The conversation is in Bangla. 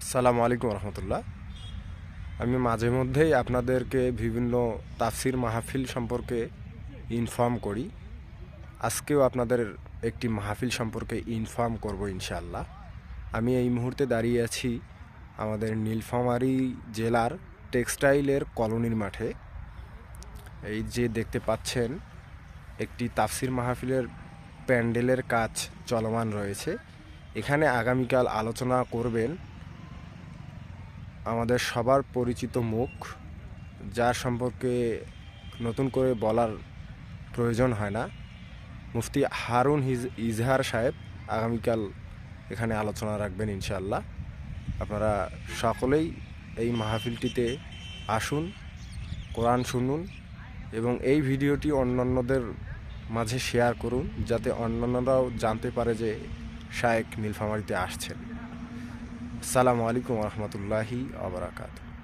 আসসালামু আলাইকুম রহমতুল্লাহ। আমি মাঝে মধ্যেই আপনাদেরকে বিভিন্ন তাফসির মাহফিল সম্পর্কে ইনফর্ম করি। আজকেও আপনাদের একটি মাহফিল সম্পর্কে ইনফর্ম করব ইনশাআল্লাহ। আমি এই মুহূর্তে দাঁড়িয়ে আছি আমাদের নীলফামারী জেলার টেক্সটাইলের কলোনির মাঠে। এই যে দেখতে পাচ্ছেন, একটি তাফসির মাহফিলের প্যান্ডেলের কাজ চলমান রয়েছে। এখানে আগামীকাল আলোচনা করবেন আমাদের সবার পরিচিত মুখ, যার সম্পর্কে নতুন করে বলার প্রয়োজন হয় না, মুফতি হারুন ইজহার সাহেব আগামীকাল এখানে আলোচনা রাখবেন ইনশাআল্লাহ। আপনারা সকলেই এই মাহফিলটিতে আসুন, কোরআন শুনুন এবং এই ভিডিওটি অন্যান্যদের মাঝে শেয়ার করুন, যাতে অন্যান্যরাও জানতে পারে যে শায়েখ নীলফামারীতে আসছেন। আসসালামু আলাইকুম রহমতুল্লাহি আবরাকাত।